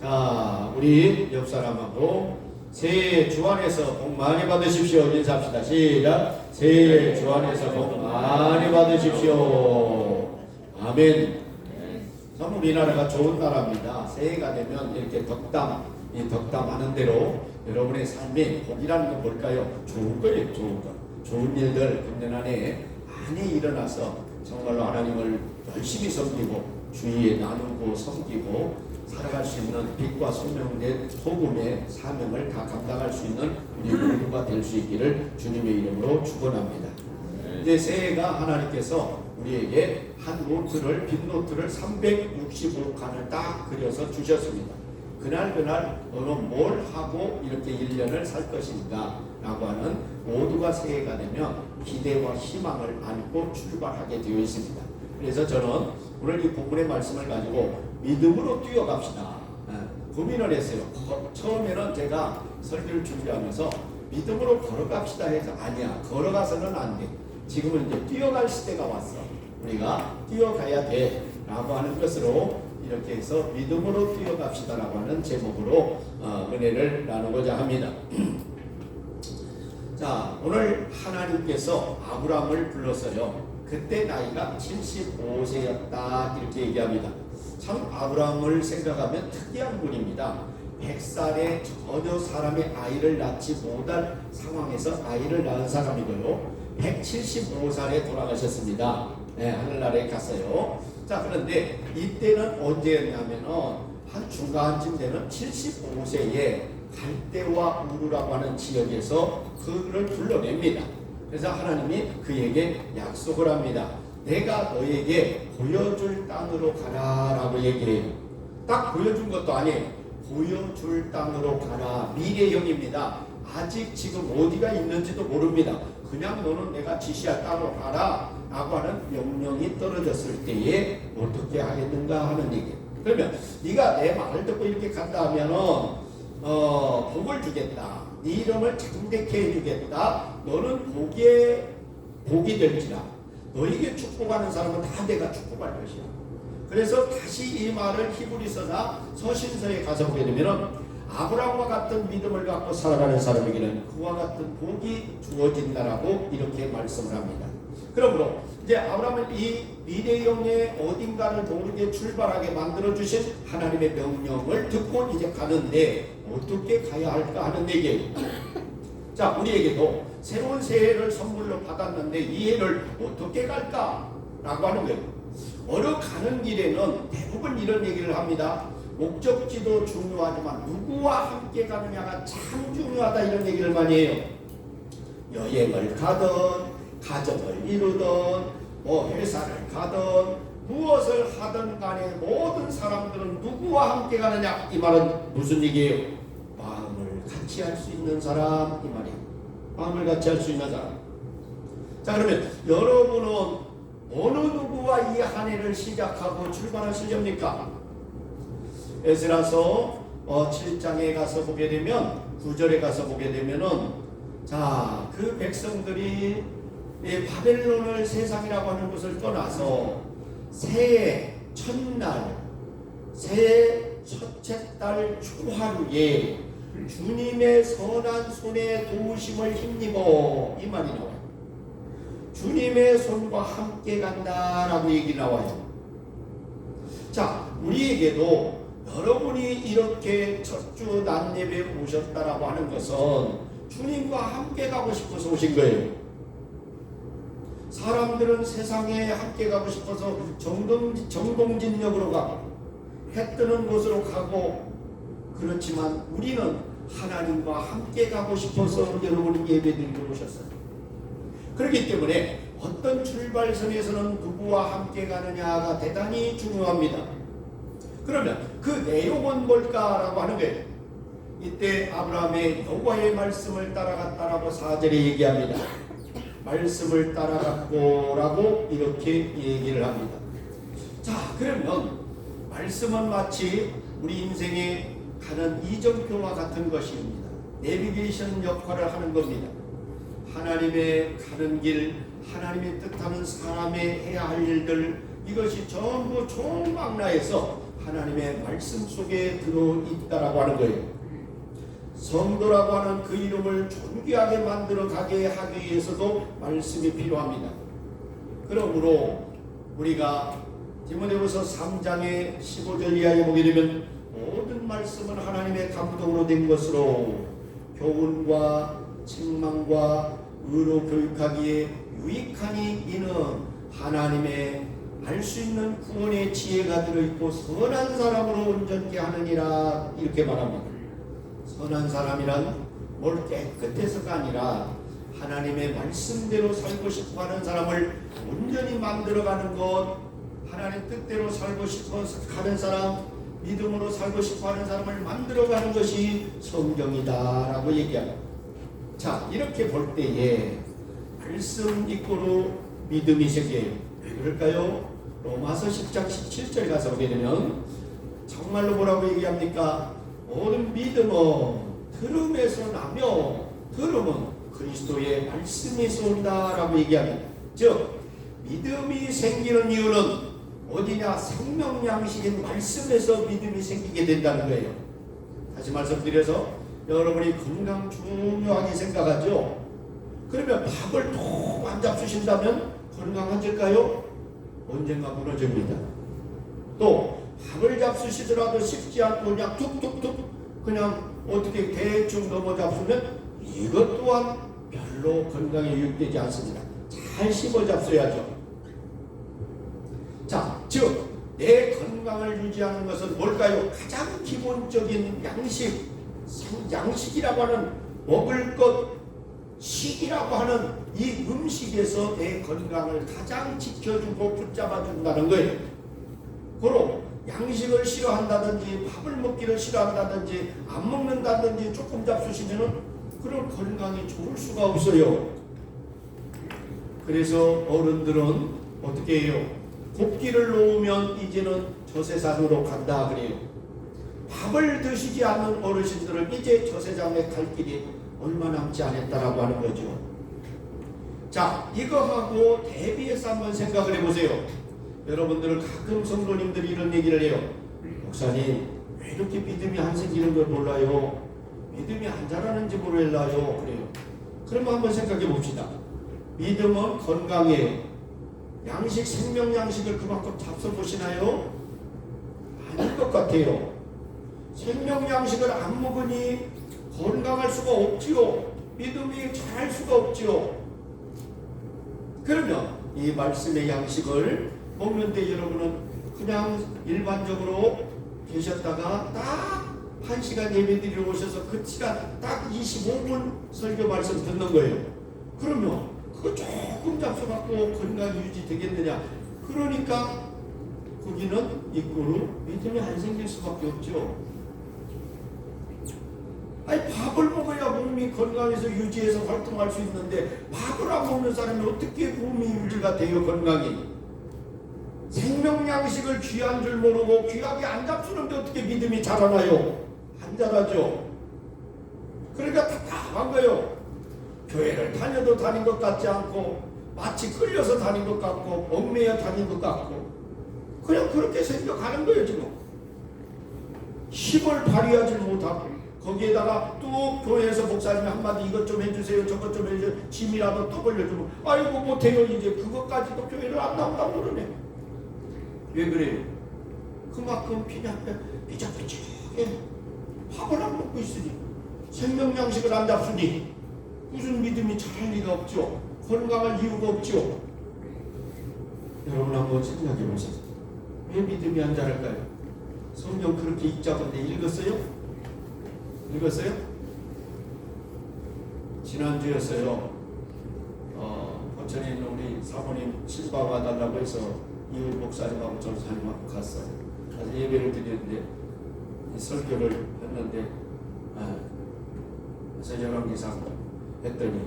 자, 우리 옆 사람하고 새해 주 안에서 복 많이 받으십시오. 인사합시다. 시작. 새해 주 안에서 복 많이 받으십시오. 아멘. 참 우리나라가 좋은 나라입니다. 새해가 되면 이렇게 덕담하는 대로 여러분의 삶에 복이라는 건 뭘까요? 좋은 거예요. 좋은 거. 좋은 일들 금년 안에 많이 일어나서 정말로 하나님을 열심히 섬기고 주위에 나누고 섬기고 살아갈 수 있는 빛과 소금의 사명을 다 감당할 수 있는 우리 모두가 될 수 있기를 주님의 이름으로 축원합니다. 이제 새해가 하나님께서 우리에게 한 노트를 빈 노트를 365칸을 딱 그려서 주셨습니다. 그날 너는 뭘 하고 이렇게 1년을 살 것인가 라고 하는 모두가 새해가 되면 기대와 희망을 안고 출발하게 되어 있습니다. 그래서 저는 오늘 이 본문의 말씀을 가지고 믿음으로 뛰어갑시다. 고민을 했어요. 처음에는 제가 설교를 준비하면서 믿음으로 걸어갑시다 해서 아니야, 걸어가서는 안 돼. 지금은 이제 뛰어갈 시대가 왔어. 우리가 뛰어가야 돼 라고 하는 것으로 이렇게 해서 믿음으로 뛰어갑시다 라고 하는 제목으로 은혜를 나누고자 합니다. 자, 오늘 하나님께서 아브라함을 불렀어요. 그때 나이가 75세였다 이렇게 얘기합니다. 참 아브라함을 생각하면 특이한 분입니다. 100살에 전혀 사람의 아이를 낳지 못할 상황에서 아이를 낳은 사람이고요. 175살에 돌아가셨습니다. 네, 하늘나라에 갔어요. 자, 그런데 이때는 언제였냐면은 한 중간쯤 되는 75세에 갈대와 우르라고 하는 지역에서 그를 불러냅니다. 그래서 하나님이 그에게 약속을 합니다. 내가 너에게 보여줄 땅으로 가라 라고 얘기해요. 딱 보여준 것도 아니에요. 보여줄 땅으로 가라. 미래형입니다. 아직 지금 어디가 있는지도 모릅니다. 그냥 너는 내가 지시할 땅으로 가라 라고 하는 명령이 떨어졌을 때에 어떻게 하겠는가 하는 얘기예요. 그러면 네가 내 말을 듣고 이렇게 간다 하면은 복을 주겠다. 네 이름을 장대케 해주겠다. 너는 복이 될지라. 너에게 축복하는 사람은 다 내가 축복할 것이야. 그래서 다시 이 말을 히브리서나 서신서에 가서 보게 되면은 아브라함과 같은 믿음을 갖고 살아가는 사람에게는 그와 같은 복이 주어진다라고 이렇게 말씀을 합니다. 그러므로 이제 아브라함은 이 미래형의 어딘가를 모르게 출발하게 만들어 주신 하나님의 명령을 듣고 이제 가는데 어떻게 가야 할까 하는 얘기예요. 자, 우리에게도 새로운 새해를 선물로 받았는데 이 해를 어떻게 갈까? 라고 하는 거예요. 걸어가는 길에는 대부분 이런 얘기를 합니다. 목적지도 중요하지만 누구와 함께 가느냐가 참 중요하다 이런 얘기를 많이 해요. 여행을 가든 가정을 이루든 회사를 가든 무엇을 하든 간에 모든 사람들은 누구와 함께 가느냐 이 말은 무슨 얘기예요? 마음을 같이 할 수 있는 사람 이 말이에요. 마음을 같이 할 수 있는 사람. 자, 그러면 여러분은 어느 누구와 이 한 해를 시작하고 출발하시렵니까? 에스라서 7장에 가서 보게 되면 9절에 가서 보게 되면은 자, 그 백성들이 바벨론을 세상이라고 하는 것을 떠나서 새해 첫날 새해 첫째 달 초하루에 주님의 선한 손에 도우심을 힘입어 이 말이 나와요. 주님의 손과 함께 간다라고 얘기 나와요. 자, 우리에게도 여러분이 이렇게 첫 주 낮예배 오셨다라고 하는 것은 주님과 함께 가고 싶어서 오신 거예요. 사람들은 세상에 함께 가고 싶어서 정동진역으로 가고 해 뜨는 곳으로 가고 그렇지만 우리는 하나님과 함께 가고 싶어서 여러분이 예배드리러 오셨어요. 그렇기 때문에 어떤 출발선에서는 누구와 함께 가느냐가 대단히 중요합니다. 그러면 그 내용은 뭘까라고 하는 거예요. 이때 아브라함의 여호와의 말씀을 따라갔다라고 4절에 얘기합니다. 말씀을 따라갔고라고 이렇게 얘기를 합니다. 자, 그러면 말씀은 마치 우리 인생에 가는 이정표와 같은 것입니다. 내비게이션 역할을 하는 겁니다. 하나님의 가는 길, 하나님의 뜻하는 사람의 해야 할 일들 이것이 전부 총망라해서 하나님의 말씀 속에 들어있다라고 하는 거예요. 성도라고 하는 그 이름을 존귀하게 만들어 가게 하기 위해서도 말씀이 필요합니다. 그러므로 우리가 디모데후서 3장의 15절 이하에 보게 되면 모든 말씀은 하나님의 감동으로 된 것으로 교훈과 책망과 의로 교육하기에 유익하니 이는 하나님의 알 수 있는 구원의 지혜가 들어있고 선한 사람으로 온전케 하느니라 이렇게 말합니다. 선한 사람이란 뭘 깨끗해서가 아니라 하나님의 말씀대로 살고 싶어하는 사람을 온전히 만들어가는 것, 하나님 뜻대로 살고 싶어 하는 사람, 믿음으로 살고 싶어하는 사람을 만들어가는 것이 성경이다라고 얘기합니다. 자, 이렇게 볼 때에 말씀 입고로 믿음이 생겨요. 왜 그럴까요? 로마서 10장 17절 가서 보게 되면 정말로 뭐라고 얘기합니까? 모든 믿음은 들음에서 나며 들음은 그리스도의 말씀에서 온다라고 얘기합니다. 즉 믿음이 생기는 이유는 어디냐? 생명 양식인 말씀에서 믿음이 생기게 된다는 거예요. 다시 말씀드려서 여러분이 건강 중요하게 생각하죠? 그러면 밥을 톡 안 잡수신다면 건강해질까요? 언젠가 무너집니다. 또 밥을 잡수시더라도 씹지 않고 그냥 툭툭툭 그냥 어떻게 대충 넘어 잡수면 이것 또한 별로 건강에 유익되지 않습니다. 잘 씹어 잡숴야죠. 자, 즉 내 건강을 유지하는 것은 뭘까요? 가장 기본적인 양식이라고 하는 먹을 것, 식이라고 하는 이 음식에서 내 건강을 가장 지켜주고 붙잡아준다는 거예요. 고로 양식을 싫어한다든지 밥을 먹기를 싫어한다든지 안 먹는다든지 조금 잡수시면은 그런 건강이 좋을 수가 없어요. 그래서 어른들은 어떻게 해요? 곱기를 놓으면 이제는 저세상으로 간다 그래요. 밥을 드시지 않는 어르신들은 이제 저세상에 갈 길이 얼마 남지 않았다라고 하는 거죠. 자, 이거하고 대비해서 한번 생각을 해보세요. 여러분들은 가끔 성도님들이 이런 얘기를 해요. 목사님, 왜 이렇게 믿음이 안 생기는 걸 몰라요? 믿음이 안 자라는지 모르겠나요? 그래요. 그러면 한번 생각해 봅시다. 믿음은 건강에 양식, 생명 양식을 그만큼 잡숴보시나요? 아닐 것 같아요. 생명 양식을 안 먹으니 건강할 수가 없지요. 믿음이 잘할 수가 없지요. 그러면 이 말씀의 양식을 먹는데 여러분은 그냥 일반적으로 계셨다가 딱 1시간 예배드리러 오셔서 그 시간 딱 25분 설교 말씀 듣는 거예요. 그러면 그거 조금 잡숴갖고 건강이 유지되겠느냐? 그러니까 거기는 입구로 믿음이 안 생길 수밖에 없죠. 아니 밥을 먹어야 몸이 건강해서 유지해서 활동할 수 있는데 밥을 안 먹는 사람이 어떻게 몸이 유지가 돼요? 건강이. 생명 양식을 귀한 줄 모르고 귀하게 안 잡수는데 어떻게 믿음이 자라나요? 안 자라죠. 그러니까 답답한 거예요. 교회를 다녀도 다닌 것 같지 않고 마치 끌려서 다닌 것 같고 얽매여 다닌 것 같고 그냥 그렇게 생각하는 거예요. 지금 힘을 발휘하지 못하고 거기에다가 또 교회에서 목사님이 한마디 이것 좀 해주세요 저것 좀 해주세요 짐이라도 떠벌려주면 아이고 못해요. 이제 그것까지도 교회를 안 나온다고 그러네. 왜 그래요? 그만큼 삐작삐작해 밥을 안 먹고 있으니 생명 양식을 안 잡수니 무슨 믿음이 자랄 리가 없죠. 건강할 이유가 없죠. 여러분 한번 생각해 보세요. 왜 믿음이 안 자랄까요? 성경 그렇게 읽자던데 읽었어요? 읽었어요? 지난주였어요. 포천에 있는 우리 사모님 신방 와달라고 해서 이웃 목사님하고 전사님하고 갔어요. 가서 예배를 드렸는데 설교를 했는데 그래서 열왕기상 했더니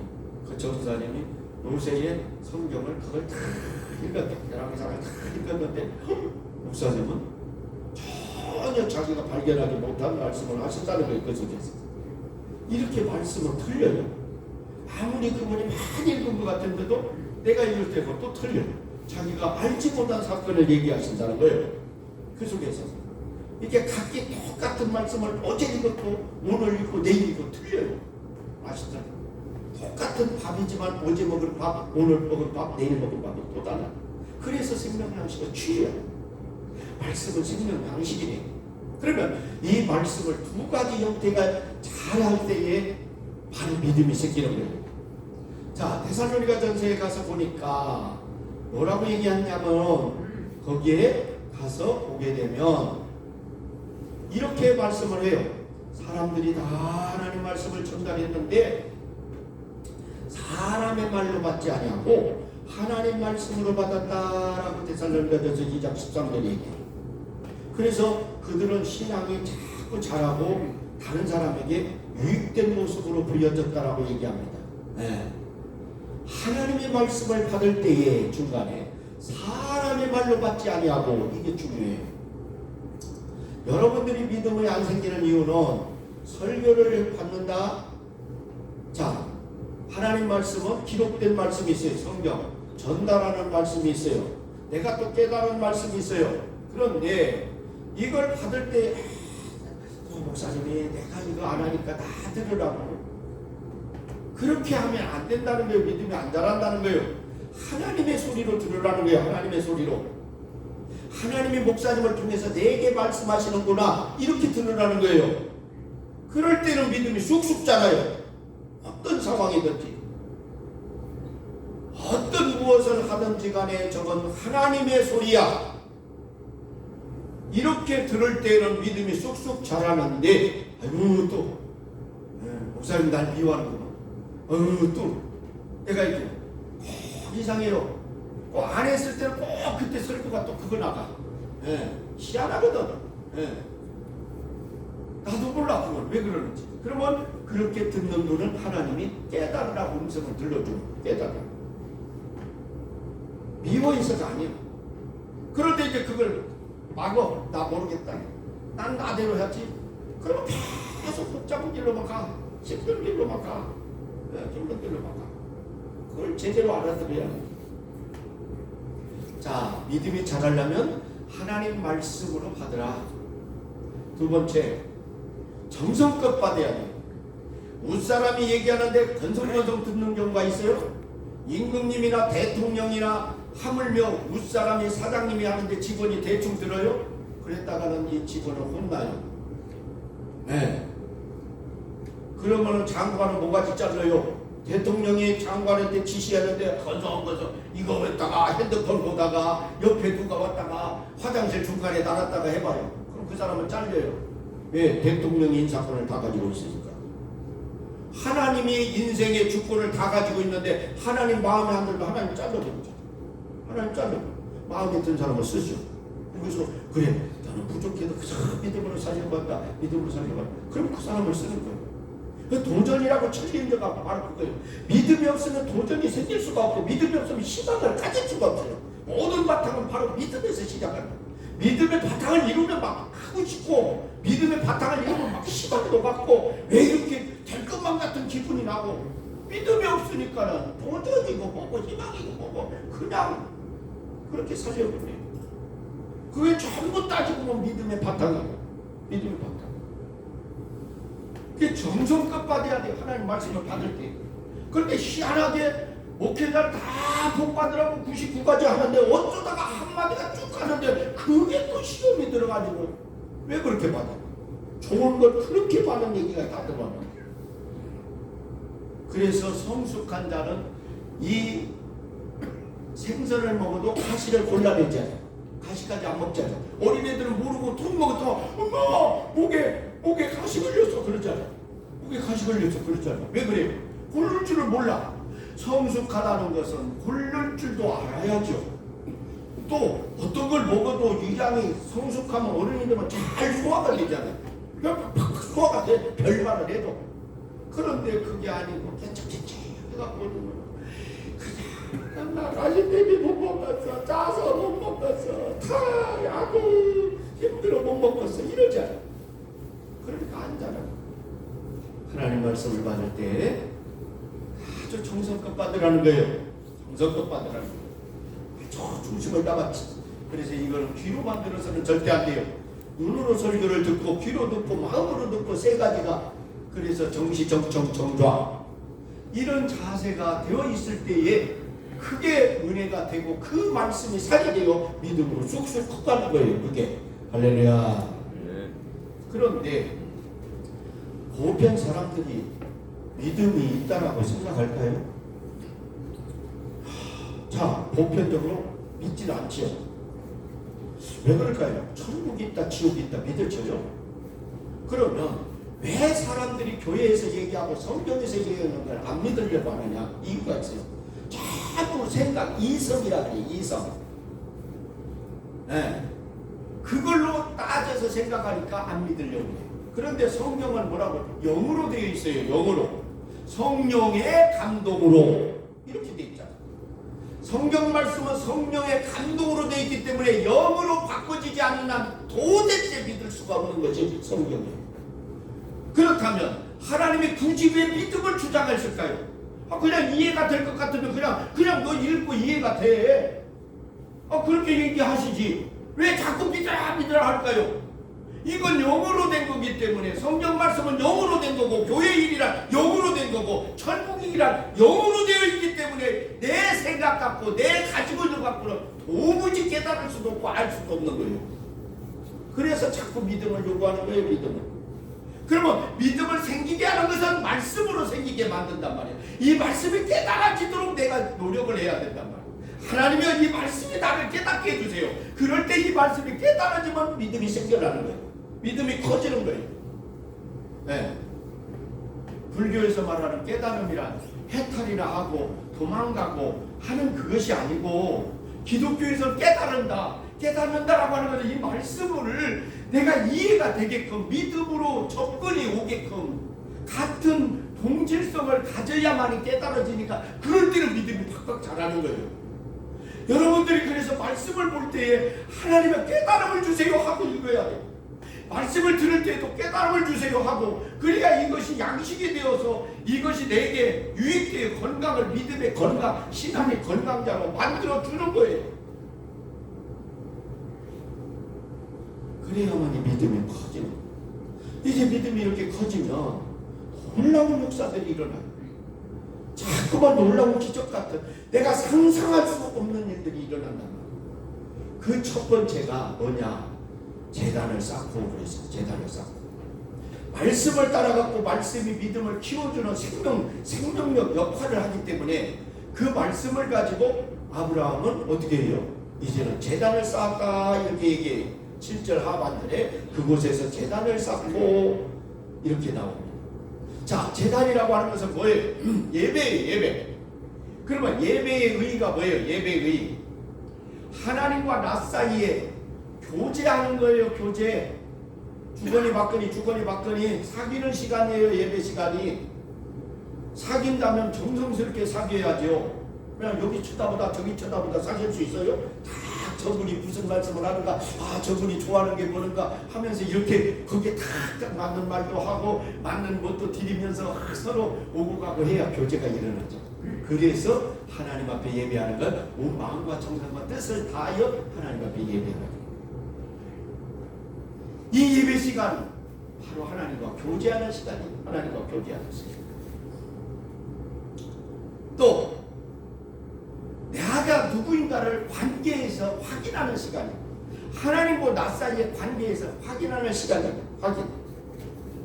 그 전사님이 요새의 성경을 그걸 다 읽었대. 열왕기상을 다 읽었는데 목사님은 전혀 자기가 발견하지 못한 말씀을 하신다는 거예요. 그 속에서 이렇게 말씀은 틀려요. 아무리 그분이 많이 읽은 것 같은데도 내가 읽을 때고 또 틀려요. 자기가 알지 못한 사건을 얘기하신다는 거예요. 그 속에서 이게 각기 똑같은 말씀을 어제 읽었고 오늘 읽고 내일 읽고 틀려요. 아시죠? 똑같은 밥이지만 어제 먹은 밥, 오늘 먹은 밥, 내일 먹은 밥이 또 달라. 그래서 생명 양식은 취해요. 말씀은 생명 양식이네. 그러면 이 말씀을 두 가지 형태가 잘할 때에 바로 믿음이 생기는 거예요. 자, 데살로니가 전서에 가서 보니까 뭐라고 얘기하냐면 거기에 가서 보게 되면 이렇게 말씀을 해요. 사람들이 다 하나님 말씀을 전달했는데 사람의 말로 받지 아니하고 하나님 말씀으로 받았다라고 데살로니가전서 2장 13절에 얘기해요. 그래서 그들은 신앙이 자꾸 자라고 다른 사람에게 유익된 모습으로 보여졌다라고 얘기합니다. 네. 하나님의 말씀을 받을 때에 중간에 사람의 말로 받지 아니하고 이게 중요해요. 여러분들이 믿음이 안 생기는 이유는 설교를 받는다. 자, 하나님 말씀은 기록된 말씀이 있어요. 성경 전달하는 말씀이 있어요. 내가 또 깨달은 말씀이 있어요. 그런데 이걸 받을 때 목사님이 내가 이거 안 하니까 다 들으라고 그렇게 하면 안 된다는 거예요. 믿음이 안 자란다는 거예요. 하나님의 소리로 들으라는 거예요. 하나님의 소리로. 하나님이 목사님을 통해서 내게 말씀하시는구나 이렇게 들으라는 거예요. 그럴 때는 믿음이 쑥쑥 자라요. 어떤 상황이든지 어떤 무엇을 하든지 간에 저건 하나님의 소리야. 이렇게 들을 때는 믿음이 쑥쑥 자라는데 아이고 또 목사님 날 미워하는구나. 또 내가 이렇게 꼭 이상해요. 꼭 안 했을 때는 꼭 그때 설교가 또 그거 나가. 희한하거든. 나도 몰라 그걸 왜 그러는지. 그러면 그렇게 듣는 분은 하나님이 깨달으라고 음성을 들려주는 깨달아. 미워 있어서 아니에요. 그런데 이제 그걸 막어. 나 모르겠다. 난 나대로 해야지. 그러면 계속 복잡한 길로만 가. 힘든 길로만 가. 힘든 길로만 가. 그걸 제대로 알아들어야 해. 자, 믿음이 자라려면 하나님 말씀으로 받으라. 두 번째, 정성껏 받아야 돼. 웃사람이 얘기하는데 건성건성 듣는 경우가 있어요. 임금님이나 대통령이나 하물며 웃사람이 사장님이 하는데 직원이 대충 들어요? 그랬다가는 이 직원은 혼나요. 그러면은 장관은 뭐가 잘려요? 대통령이 장관한테 지시하는데 건성건성 이거 했다가 핸드폰 보다가 옆에 누가 왔다가 화장실 중간에 나갔다가 해봐요. 그럼 그 사람은 잘려요. 왜? 대통령이 인사권을 다 가지고 있으니까. 하나님이 인생의 주권을 다 가지고 있는데 하나님 마음에 안 들면 하나님 잘라버리죠. 하나님 잘라. 마음에 든 사람을 쓰죠. 그래서 그래 나는 부족해도 그저 믿음으로 살려고 한다. 믿음으로 살려고 한다. 그럼 그 사람을 쓰는 거예요. 도전이라고 틀린 데가 바로 그거예요. 믿음이 없으면 도전이 생길 수가 없고 믿음이 없으면 희망을 가질 수가 없어요. 모든 바탕은 바로 믿음에서 시작합니다. 믿음의 바탕을 이루면 막 하고 싶고 믿음의 바탕을 이루면 막 희망도 갖고 왜 이렇게 될 것만 같은 기분이 나고 믿음이 없으니까는 도전이고 뭐고 희망이고 뭐고 그냥 그렇게 살려버려요. 그게 전부 따지고 보면 믿음의 바탕이고 믿음의 바탕. 그게 정성껏 받아야 돼요. 하나님 말씀을 받을 때. 그런데 희한하게 목회자를 다 복받으라고 99가지 하는데 어쩌다가 한마디가 쭉 가는데 그게 또 시험이 들어가지고 왜 그렇게 받아? 좋은 걸 그렇게 받는 얘기가 다 들어가는 거예요. 그래서 성숙한 자는 이 생선을 먹어도 가시를 골라내지 않아요. 가시까지 안 먹잖아요. 어린애들은 모르고 통 먹었다가 엄마 목에 가시 걸렸어 그러잖아요. 목에 가시 걸렸어 그러잖아요. 왜 그래요? 고를 줄을 몰라. 성숙하다는 것은 고를 줄도 알아야죠. 또 어떤 걸 먹어도 이 양이 성숙하면 어린이들은 잘 소화가 되잖아요. 팍 소화가 돼. 별말을 해도. 그런데 그게 아니고 깨쩍깨쩍 해갖고 그냥 나 가시 때문에 못 먹었어. 짜서 못 먹었어. 다 야구 힘들어 못 먹었어. 이러잖아요. 그러니까 안 자라. 하나님 말씀을 받을 때 아주 정성껏 받으라는 거예요. 정성껏 받으라는 거예요. 저 중심을 따봤지. 그래서 이거는 귀로 만들어서는 절대 안 돼요. 눈으로 설교를 듣고 귀로 듣고 마음으로 듣고 세 가지가 그래서 정시정정정좌 이런 자세가 되어 있을 때에 크게 은혜가 되고 그 말씀이 살이 되어 믿음으로 쑥쑥 커가는 거예요. 그게 할렐루야. 그런데 보편 사람들이 믿음이 있다라고 생각할까요? 자, 보편적으로 믿지는 않지요. 왜 그럴까요? 천국이 있다, 지옥이 있다 믿을지요. 그러면 왜 사람들이 교회에서 얘기하고 성경에서 얘기하는 걸 안 믿으려고 하느냐? 이유가 있어요. 자꾸 생각, 이성이라 그래요. 이성. 네. 그걸로 따져서 생각하니까 안 믿으려고 해요. 그런데 성경은 뭐라고? 영으로 되어 있어요. 영으로. 성령의 감동으로 이렇게 되어 있잖아요. 성경 말씀은 성령의 감동으로 되어 있기 때문에 영으로 바꿔지지 않는 한 도대체 믿을 수가 없는 것이 성경이에요. 그렇다면 하나님이 굳이 왜 믿음을 주장하실까요? 그냥 이해가 될 것 같으면 그냥 너 읽고 이해가 돼. 그렇게 얘기하시지. 왜 자꾸 믿으라 할까요? 이건 영으로 된 거기 때문에 성경 말씀은 영으로 된 거고 교회 일이란 영으로 된 거고 천국이란 영으로 되어 있기 때문에 내 생각 갖고 내 가지고 있는 갖고는 도무지 깨달을 수도 없고 알 수도 없는 거예요. 그래서 자꾸 믿음을 요구하는 거예요. 믿음을. 그러면 믿음을 생기게 하는 것은 말씀으로 생기게 만든단 말이에요. 이 말씀이 깨달아지도록 내가 노력을 해야 된단 말이에요. 하나님이 이 말씀이 나를 깨닫게 해주세요. 그럴 때 이 말씀이 깨달아지면 믿음이 생겨나는 거예요. 믿음이 커지는 거예요. 네. 불교에서 말하는 깨달음이란 해탈이나 하고 도망가고 하는 그것이 아니고 기독교에서 깨닫는다라고 하는 것은 이 말씀을 내가 이해가 되게끔 믿음으로 접근이 오게끔 같은 동질성을 가져야만이 깨달아지니까 그럴 때는 믿음이 팍팍 자라는 거예요. 여러분들이 그래서 말씀을 볼 때에 하나님의 깨달음을 주세요 하고 읽어야 돼요. 말씀을 들을 때에도 깨달음을 주세요 하고 그래야 이것이 양식이 되어서 이것이 내게 유익되어 건강을 믿음의 건강, 신앙의 건강자로 만들어주는 거예요. 그래야만이 믿음이 커지는 거예요. 이제 믿음이 이렇게 커지면 놀라운 역사들이 일어나요. 자꾸만 놀라운 기적 같은 내가 상상할 수 없는 일들이 일어난단 말이에요. 그 첫 번째가 뭐냐? 재단을 쌓고 그래서 재단을 쌓고 말씀을 따라갖고 말씀이 믿음을 키워주는 생명력 역할을 하기 때문에 그 말씀을 가지고 아브라함은 어떻게 해요? 이제는 재단을 쌓았다 이렇게 얘기해요. 7절 하반절에 그곳에서 재단을 쌓고 이렇게 나옵니다. 자, 재단이라고 하는 것은 뭐예요? 예배예요. 예배. 그러면 예배의 의의가 뭐예요? 예배의 의의. 하나님과 나 사이에 교제하는 거예요. 교제. 주거니 받거니 사귀는 시간이에요. 예배 시간이. 사귄다면 정성스럽게 사귀어야죠. 그냥 여기 쳐다보다 저기 쳐다보다 사귈 수 있어요? 다 저분이 무슨 말씀을 하는가, 저분이 좋아하는 게 뭐는가 하면서 이렇게 거기에 딱 맞는 말도 하고 맞는 것도 드리면서 서로 오고 가고 해야 교제가 일어나죠. 그래서 하나님 앞에 예배하는 건 온 마음과 정성과 뜻을 다하여 하나님 앞에 예배하는 거예요. 이 예배 시간 바로 하나님과 교제하는 시간이에요. 하나님과 교제하는 시간. 또 내가 누구인가를 관계에서 확인하는 시간이에요. 하나님과 나 사이의 관계에서 확인하는 시간이에요. 확인.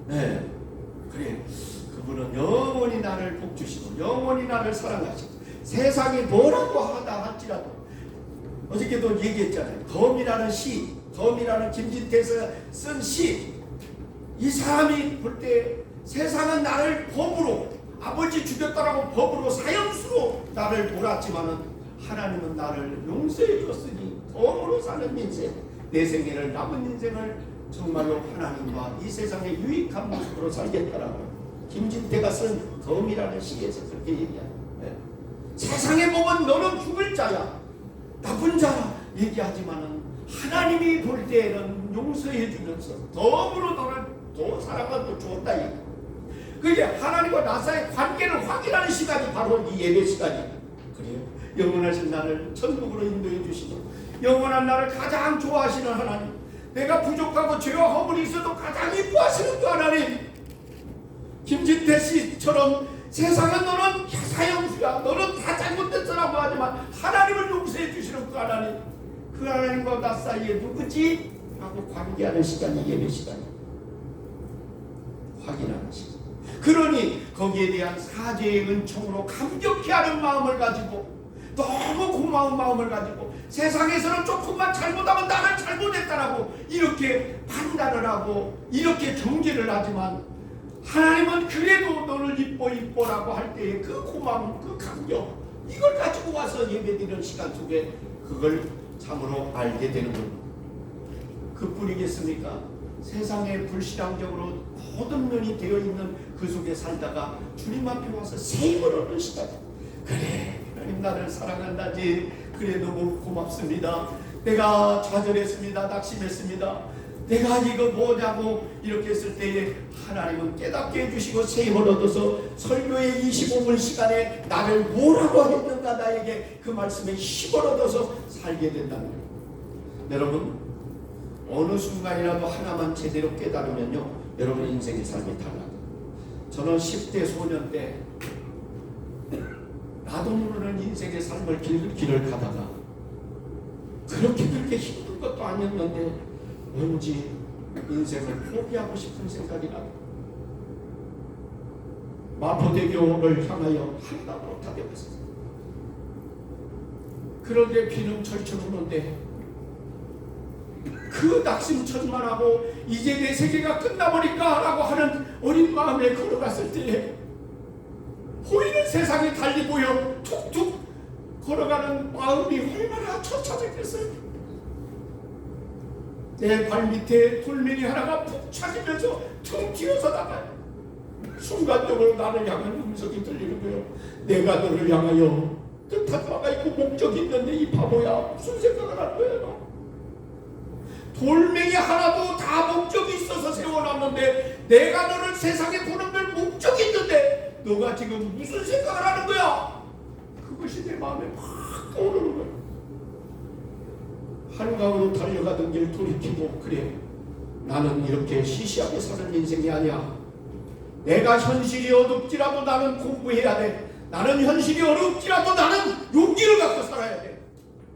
네. 그래. 그분은 영원히 나를 복주시고 영원히 나를 사랑하시고 세상이 뭐라고 하다 할지라도 어저께도 얘기했잖아요. 덤이라는 김진태에서 쓴 시. 이 사람이 볼 때 세상은 나를 법으로 아버지 죽였다라고 법으로 사형수로 나를 몰았지만은 하나님은 나를 용서해 줬으니 덤으로 사는 인생, 내 생애를 남은 인생을 정말로 하나님과 이 세상의 유익한 모습으로 살겠다라고 김진태가 쓴 덤이라는 시에서 그렇게 얘기합니다. 네. 세상의 법은 너는 죽을 자야, 나쁜 자야 얘기하지만은 하나님이 볼 때에는 용서해 주면서 덤으로 너를 더 사랑하고 주었다 얘기. 그게 하나님과 나 사이의 관계를 확인하는 시간이 바로 이 예배 시간이에요. 그래요. 영원하신 나를 천국으로 인도해 주시고 영원한 나를 가장 좋아하시는 하나님, 내가 부족하고 죄와 허물이 있어도 가장 이뻐하시는 그 하나님, 김진태 씨처럼 세상은 너는 사형수야, 너는 다 잘못됐어라고 하지만 하나님을 용서해 주시는 그 하나님, 그 하나님과 나 사이에 누구지? 하고 관계하는 시간이 예배 시간이, 확인하는 시간. 그러니 거기에 대한 사죄의 은총으로 감격해 하는 마음을 가지고, 너무 고마운 마음을 가지고, 세상에서는 조금만 잘못하면 나는 잘못했다라고 이렇게 판단을 하고 이렇게 경계를 하지만, 하나님은 그래도 너를 이뻐라고 할 때의 그 고마움, 그 감격, 이걸 가지고 와서 예배드리는 시간 속에 그걸 참으로 알게 되는 겁니다. 그뿐이겠습니까? 세상에 불신앙적으로 모든 면이 되어 있는 그 속에 살다가 주님 앞에 와서 새 힘을 얻는 시간. 그래, 하나님 나를 사랑한다지. 그래, 너무 고맙습니다. 내가 좌절했습니다. 낙심했습니다. 내가 이거 뭐냐고 이렇게 했을 때에 하나님은 깨닫게 해주시고 새 힘을 얻어서 설교의 25분 시간에 나를 뭐라고 했는가, 나에게 그 말씀에 힘을 얻어서 살게 된다는 거예요. 여러분, 어느 순간이라도 하나만 제대로 깨달으면요, 여러분 인생의 삶이 달라요. 저는 10대 소년 때 나도 모르는 인생의 삶을 길을 가다가 그렇게 힘든 것도 아니었는데 왠지 인생을 포기하고 싶은 생각이 나요. 마포대교를 향하여 한강으로 달려갔어요. 그런데 비는 철철 오는데 그 낙심천만하고 이제 내 세계가 끝나버릴까 라고 하는 어린 마음에 걸어갔을 때에 보이는 세상이 달리 보여 툭툭 걸어가는 마음이 얼마나 처참했겠어요. 내 발밑에 돌멩이 하나가 푹 차지면서 퉁 튀어서 나가요. 순간적으로 나를 향한 음성이 들리는 거예요. 내가 너를 향하여 뜻한 바가 있고 목적이 있는데 이 바보야, 무슨 생각을 할 거야 너? 돌멩이 하나도 다 목적이 있어서 세워놨는데 내가 너를 세상에 보내는 목적이 있는데 너가 지금 무슨 생각을 하는 거야? 그것이 내 마음에 확 떠오르는 거야. 한강으로 달려가던 길 돌이키고, 그래, 나는 이렇게 시시하게 사는 인생이 아니야. 내가 현실이 어둡지라도 나는 공부해야 돼. 나는 현실이 어렵지라도 나는 용기를 갖고 살아야 돼.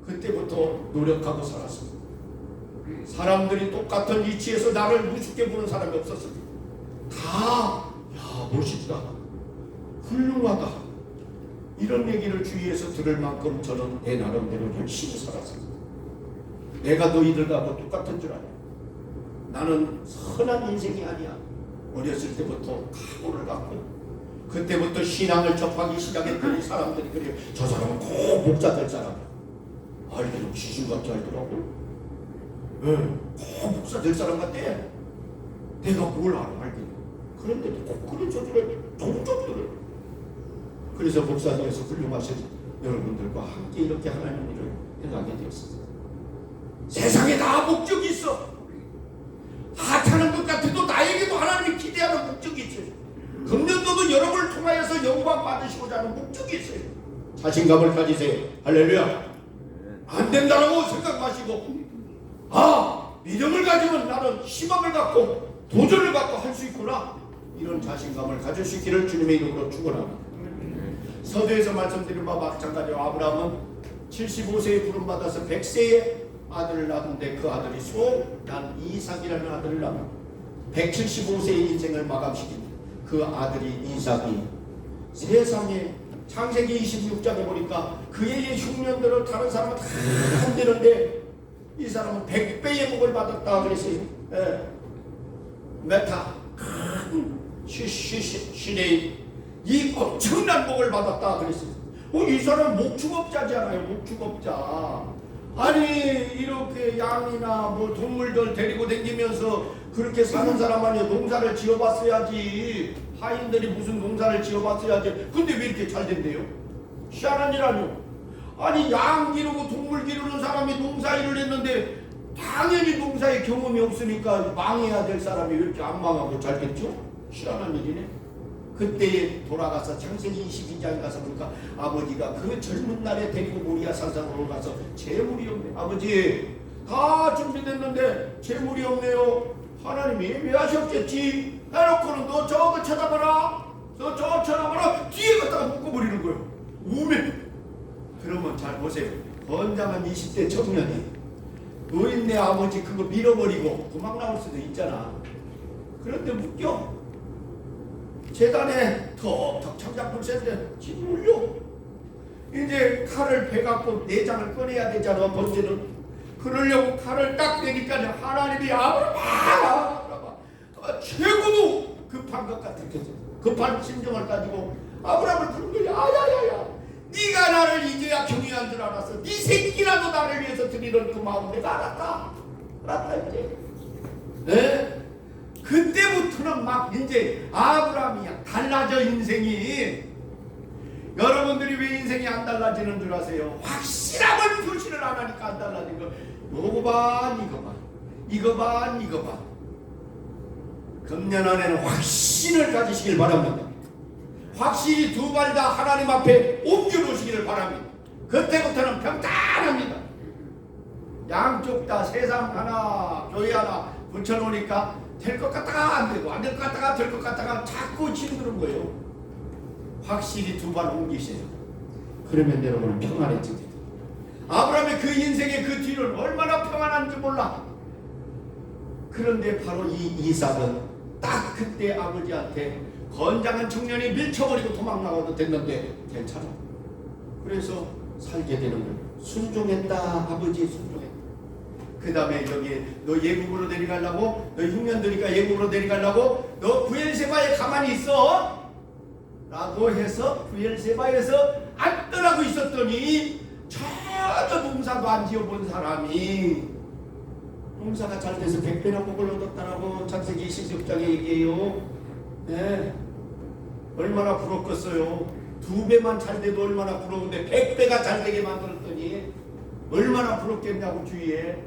그때부터 노력하고 살았습니다. 사람들이 똑같은 위치에서 나를 우습게 보는 사람이 없었습니다. 다, 야, 멋있다, 훌륭하다, 이런 얘기를 주위에서 들을 만큼 저는 내 나름대로 열심히 살았습니다. 내가 너희들하고 똑같은 줄 아냐? 나는 선한 인생이 아니야. 어렸을 때부터 각오를 갖고 그때부터 신앙을 접하기 시작했더니 사람들이 그래요. 저 사람은 꼭 목사 될 사람이야. 알기는 귀신같이 알더라고. 꼭 목사 될 사람 같대. 내가 뭘 알아, 알기는. 그런데도 꼭 그런 소리를 종종 들어요. 그래서 목사님에서 훌륭하신 여러분들과 함께 이렇게 하나님 일을 행하게 되었습니다. 세상에 다 목적이 있어. 하찮은 것 같아도 나에게도 하나님이 기대하는 목적이 있어요. 금년도도 여러분을 통하여서 영광 받으시고자 하는 목적이 있어요. 자신감을 가지세요. 할렐루야. 안 된다라고 생각 마시고, 믿음을 가지면 나는 희망을 갖고 도전을 갖고 할 수 있구나, 이런 자신감을 가질 수 있기를 주님의 이름으로 축원합니다. 서두에서 말씀드린 바와 마찬가지로 아브라함은 75세에 부름받아서 100세에 아들을 낳았는데 그 아들이 난 이삭이라는 아들을 낳아 175세의 인생을 마감시킨 그 아들이 이삭이 세상에 창세기 26장에 보니까 그의 흉년들을 다른 사람은 다 안 되는데 이 사람은 100배의 복을 받았다 그랬어요. 메타 시레이 이 엄청난 복을 받았다 그랬어요. 이 사람 목축업자잖아요. 목축업자. 아니 이렇게 양이나 뭐 동물들 데리고 다니면서 그렇게 사는 사람 아니야. 농사를 지어봤어야지. 하인들이 무슨 농사를 지어봤어야지. 근데 왜 이렇게 잘 된대요? 희한한 일 아니요. 아니 양 기르고 동물 기르는 사람이 농사일을 했는데 당연히 농사에 경험이 없으니까 망해야 될 사람이 왜 이렇게 안 망하고 잘 됐죠? 희한한 일이네. 그때 돌아가서 창세기 22장에 가서 보니까 아버지가 그 젊은 날에 데리고 모리아 산상으로 가서 재물이 없네. 아버지 다 준비됐는데 재물이 없네요. 하나님이 예배하셨겠지 해놓고는 너 저거 쳐다봐라, 너 저거 쳐다봐라, 뒤에 갖다가 묶어버리는 거예요. 우면. 그러면 잘 보세요. 건장한 20대 청년이 노인네 아버지 그거 밀어버리고 도망 나올 수도 있잖아. 그런데 묶여. 재단에 턱턱 창작불 쐈는데 지금 울려. 이제 칼을 베갖고 내장을 꺼내야 되잖아. 번째는 그러려고 칼을 딱 대니까 하나님이 아브라함 최고도 급한 것 같은 거죠. 급한 심정을 가지고 아브라함을 부른 거야. 야야야야, 네가 나를 이제야 경외한 줄 알았어. 네 새끼라도 나를 위해서 드리는 그 마음 내가 알았다 이제. 네? 그때부터는 막 이제 아브라함이 달라져 인생이. 여러분들이 왜 인생이 안 달라지는 줄 아세요? 확실함을 표시를 안 하니까 안 달라진 거. 요거 봐, 이거 봐. 금년 안에는 확신을 가지시길 바랍니다. 확실히 두 발 다 하나님 앞에 옮겨놓으시기를 바랍니다. 그때부터는 평탄합니다. 양쪽 다 세상 하나, 교회 하나 붙여놓으니까 될 것 같다가 안 되고, 안 될 것 같다가 될 것 같다가 자꾸 힘드는 거예요. 확실히 두 발 옮기세요. 그러면 여러분은 평안해집니다. 아브라함의 그 인생의 그 뒤는 얼마나 평안한지 몰라. 그런데 바로 이 이삭은 딱 그때 아버지한테 건장한 청년이 밀쳐버리고 도망나가도 됐는데 괜찮아. 그래서 살게 되는 거예요. 순종했다. 아버지 순종했다. 그 다음에 여기 너 예국으로 내려가려고, 너 흉년되니까 예국으로 내려가려고, 너 부엘세바에 가만히 있어 라고 해서 부엘세바에서 앉더라고 있었더니 전혀 농사도 안 지어본 사람이 농사가 잘 돼서 100배나 복을 얻었다라고 창세기 20장에 얘기해요. 네. 얼마나 부럽겠어요. 2배만 잘 돼도 얼마나 부러운데 100배가 잘 되게 만들었더니 얼마나 부럽겠냐고 주위에.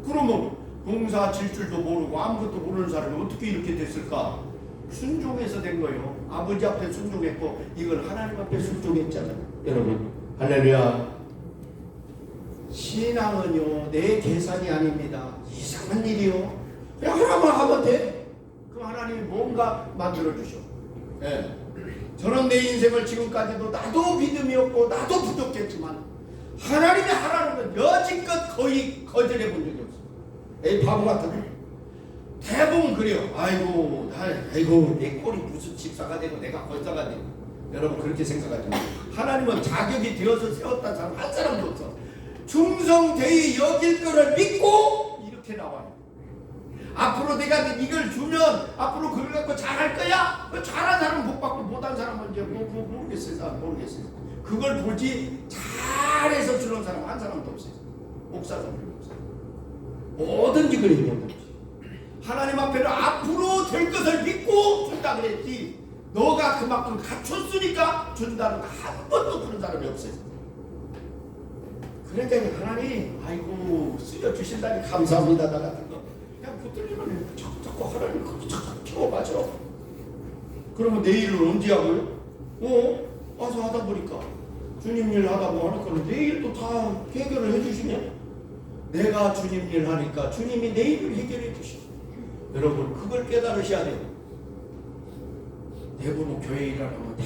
그러면 농사 질 줄도 모르고 아무것도 모르는 사람이 어떻게 이렇게 됐을까? 순종해서 된 거예요. 아버지 앞에 순종했고 이걸 하나님 앞에 순종했잖아요. 여러분 할렐루야. 신앙은요 내 계산이 아닙니다. 이상한 일이요. 그냥 하나만 하면 돼. 그럼 하나님이 뭔가 만들어주셔. 네. 저는 내 인생을 지금까지도 나도 믿음이 없고 나도 부족했지만 하나님이 하라는 건 여지껏 거의 거절해 본 적이 없어. 에이 바보 같은. 대부분 그래요. 아이고 내 꼴이 무슨 집사가 되고 내가 권사가 되고. 여러분 그렇게 생각하지 마세요. 하나님은 자격이 되어서 세웠다는 사람 한 사람도 없어. 충성되이 여길 거를 믿고 이렇게 나와요. 앞으로 내가 이걸 주면 앞으로 그걸 갖고 잘할 거야. 잘한 사람은 복 받고 못한 사람은 이제 모르겠어요. 모르겠어요. 그걸 보지 잘해서 주는 사람 한 사람도 없어요. 목사도 별로 없어요. 뭐든지 그래 뭐든지. 하나님 앞에는 앞으로 될 것을 믿고 준다 그랬지. 너가 그만큼 갖췄으니까 준다는 한 번도 그런 사람이 없어요. 그러니까 하나님 아이고 쓰여 주신다니 감사합니다 나 같은 거 그냥 붙들리면 자꾸 하나님 그렇게 착착 채워맞아. 그러면 내일은 언제 하고요? 와서 하다 보니까 주님 일 하다고 하는 거는 내일도 다 해결을 해주시면 내가 주님 일 하니까 주님이 내일을 해결해 주시고. 여러분 그걸 깨달으셔야 돼요. 대부분 교회 일을 하면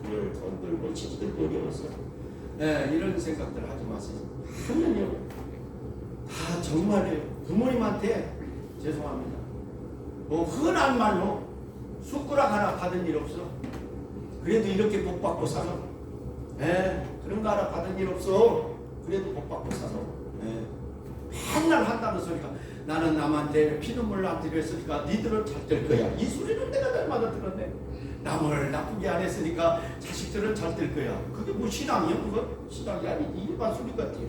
돈 들고 지들 어려워서 이런 생각들 하지 마세요. 하면요 다 정말이에요. 부모님한테 죄송합니다. 뭐 흔한 말로 숟가락 하나 받은 일 없어. 그래도 이렇게 복 받고 사서 그런 거 하나 받은 일 없어. 그래도 복 받고 사서 맨날 한다는 소리가 나는 남한테 피눈물 안 들였으니까 니들은 잘 될 거야. 이 소리는 내가 날마다 들었네. 남을 나쁘게 안 했으니까 자식들은 잘 될 거야. 그게 뭐 신앙이요? 그거 신앙이 아니지. 일반 소리 같아요.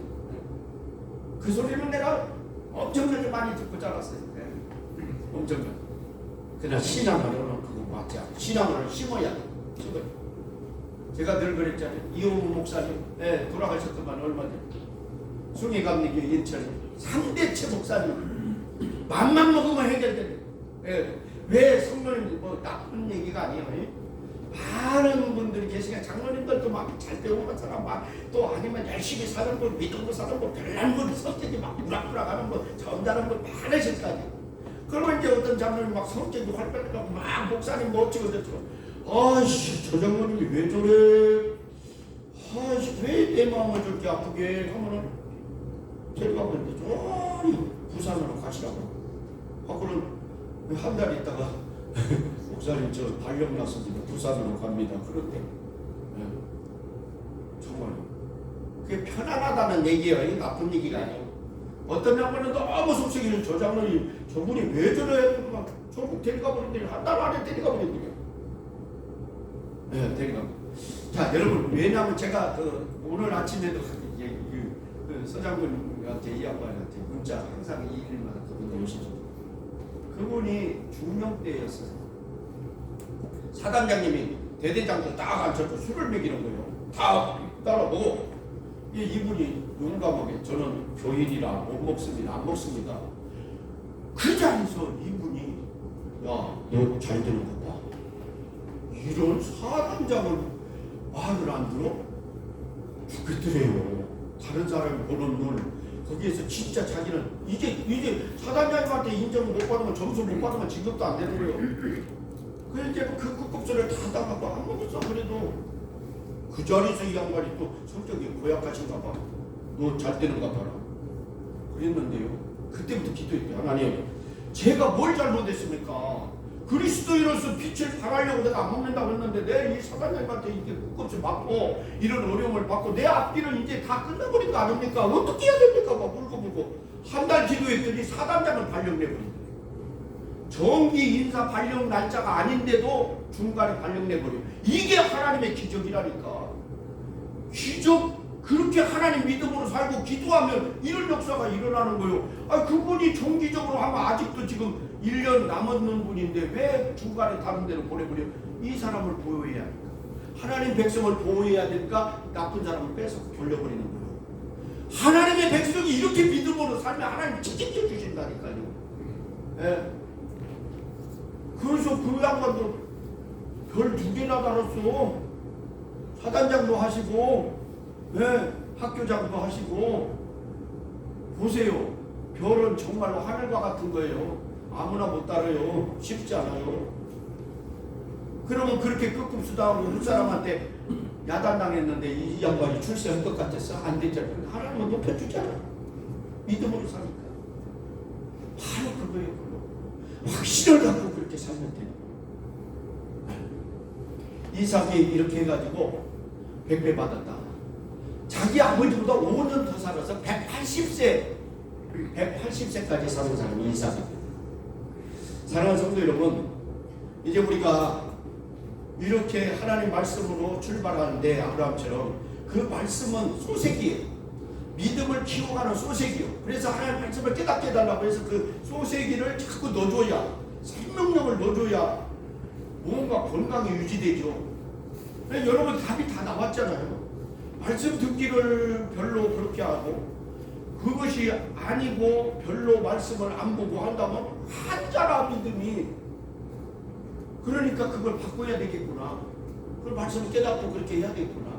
그 소리는 내가 엄청나게 많이 듣고 자랐어요. 엄청나게. 그러나 신앙으로는 그거 맞지 않아. 신앙을 심어야 돼. 제가 늘 그랬잖아요. 이호무 목사님 돌아가셨더만 얼마 전에 숭이감리교 인천 3대체 목사님 맘만 먹으면 해결돼. 왜 성도님 뭐 나쁜 얘기가 아니에요. 많은 분들이 계시니까 장로님들도 막 잘 배우는 사람 또 아니면 열심히 사는 분, 믿음으로 사는 분, 별난 분, 성격이 막 우락부락하는 분, 전달하는 분 많으실 거 아니에요. 그러면 이제 어떤 장로님 막 성격이 활발하고 막 목사님 뭐 어쩌고 저쩌고, 아이씨 저 장로님이 왜 저래, 아이씨 왜 내 마음을 저렇게 아프게 하면은 데려가고 있는데 저리 부산으로 가시라고. 그럼 한 달 있다가 목사님 저 발령 났습니다. 부산으로 갑니다. 그런데 정말 그게 편안하다는 얘기예요. 이게 나쁜 얘기가 아니에요. 어떤 양반은 너무 속썩이는 저 장로님 저분이 왜 저래? 막 전국 데려가 버린대. 한 달 안에 데려가 버린대요. 데려가. 자 여러분, 왜냐하면 제가 오늘 아침에도 그 서장군한테 이 양반한테 문자 항상 이 일마다 그분이 오시죠. 그분이 중령대였어요. 사단장님이 대대장도 딱 앉혀서 술을 먹이는 거예요. 다 따라보고 이분이 용감하게 저는 교인이라 못 먹습니다. 안 먹습니다. 그 자리에서 이분이 야, 너 잘 되는 거다. 이런 사단장을 말을 안 들어? 죽겠더래요. 다른 사람이 보는 눈 거기에서 진짜 자기는 이제 사단장님한테 인정 못 받으면 점수 못 받으면 진급도 안 되더래요. 그래서 이제 그 급급소를 다 당하고 안 먹었어. 그래도 그 자리에서 이 양반이 또 성격이 고약하신가 봐. 너 잘 되는가 봐라. 그랬는데요. 그때부터 기도했대. 하나님, 제가 뭘 잘못했습니까? 그리스도인으로서 빛을 발하려고 내가 안 먹는다고 했는데 내 이 사단장님한테 이렇게 끝없이 받고 이런 어려움을 받고 내 앞길은 이제 다 끝나버린 거 아닙니까? 어떻게 해야 됩니까? 막 울고불고 한 달 기도했더니 사단장을 발령내버린다. 정기 인사 발령 날짜가 아닌데도 중간에 발령내버려. 이게 하나님의 기적이라니까. 기적. 그렇게 하나님 믿음으로 살고 기도하면 이런 역사가 일어나는 거예요. 그분이 정기적으로 하면 아직도 지금 1년 남았는 분인데 왜 중간에 다른 데로 보내버려? 이 사람을 보호해야 하니까. 하나님 백성을 보호해야 되니까 나쁜 사람을 빼서 돌려버리는 거예요. 하나님의 백성이 이렇게 믿음으로 살면 하나님 책임져 주신다니까요. 예. 그래서 그 양반도 별 2개나 달았어. 사단장도 하시고 학교장도 하시고. 보세요. 별은 정말로 하늘과 같은 거예요. 아무나 못 따라요. 쉽지 않아요. 그러면 그렇게 끄급수다하고 그 사람한테 야단당했는데 이 양반이 출세할 것 같았어? 안 되잖아요. 하나님은 높여주잖아. 믿음으로 사니까. 바로 그거예요. 그거. 확신을 갖고 그렇게 살면 돼요. 이삭이 이렇게 해가지고 100배 받았다. 자기 아버지보다 5년 더 살아서 180세까지 사는 사람이 이삭입니다. 사랑하는 성도 여러분, 이제 우리가 이렇게 하나님 말씀으로 출발하는데 아브라함처럼 그 말씀은 소색이에요. 믿음을 키워가는 소색이요. 그래서 하나님 말씀을 깨닫게 해달라고 해서 그 소세기를 자꾸 넣어줘야, 생명력을 넣어줘야 뭔가 건강이 유지되죠. 여러분 답이 다 나왔잖아요. 말씀 듣기를 별로 그렇게 하고 그것이 아니고 별로 말씀을 안 보고 한다면 한자라 믿음이. 그러니까 그걸 바꿔야 되겠구나. 그걸 말씀을 깨닫고 그렇게 해야 되겠구나.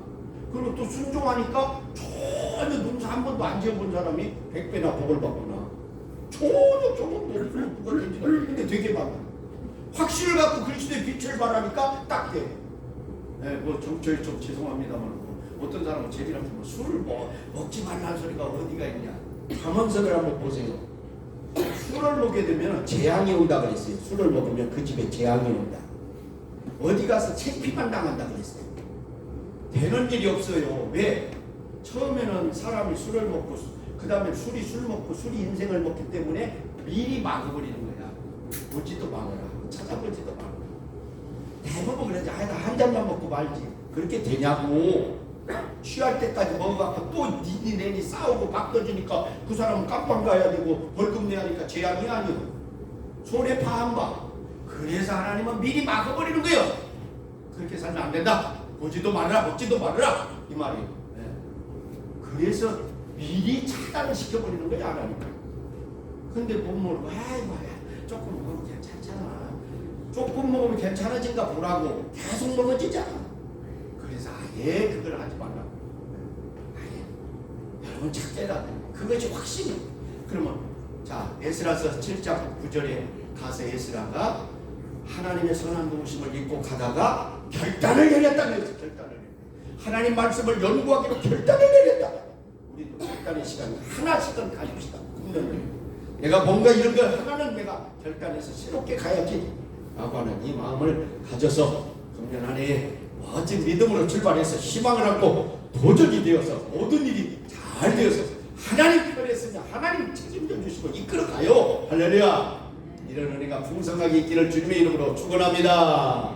그리고 또 순종하니까 전혀 농사 한 번도 안 지어본 사람이 100배나 복을 받구나. 전혀 경험도 없고 누가 된지가. 근데 되게 많아. 확신을 갖고 그리스도의 빛을 발하니까 딱 돼. 저희 좀 죄송합니다만 어떤 사람은 제비한테 술을 먹지 말라는 소리가 어디가 있냐. 잠언서를 한번 보세요. 술을 먹게 되면 재앙이 온다 그랬어요. 술을 먹으면 그 집에 재앙이 온다. 어디 가서 창피만 당한다 그랬어요. 되는 일이 없어요. 왜? 처음에는 사람이 술을 먹고 그 다음에 술이 술 먹고 술이 인생을 먹기 때문에 미리 막아버리는 거야. 보지도 말아라. 찾아보지도 말아라. 대부분 그러지. 나 한 잔만 먹고 말지. 그렇게 되냐고. 취할 때까지 먹어갖고 또 니니 싸우고 바꿔주니까 그 사람은 깜빵 가야 되고 벌금 내야 하니까 재앙이 아니오. 손해 파한 바. 그래서 하나님은 미리 막아버리는 거예요. 그렇게 살면 안 된다. 보지도 말아라, 먹지도 말아라. 이 말이에요. 그래서 미리 차단을 시켜버리는 거야, 하나님. 근데 못 모르고, 조금 먹으면 괜찮잖아. 조금 먹으면 괜찮아진가 보라고 계속 먹어지잖아. 그래서 아예 그걸 하지 말라고. 아예 여러분 찾게라. 그것이 확신이. 그러면 자 에스라서 7장 9절에 가서 에스라가 하나님의 선한 도우심을 잊고 가다가 결단을 내렸다는 거죠. 결단을 내렸다. 하나님 말씀을 연구하기로 결단을 내렸다. 우리도 결단의 시간 하나씩은 가집시다. 내가 뭔가 이런 걸 하나는 내가 결단해서 새롭게 가야지 라고 하는 이 마음을 가져서 금년 한 해에 멋진 믿음으로 출발해서 희망을 갖고 도전이 되어서 모든 일이 잘 되어서 하나님 편했으면 하나님 책임져 주시고 이끌어가요. 할렐루야. 이런 은혜가 풍성하게 있기를 주님의 이름으로 축원합니다.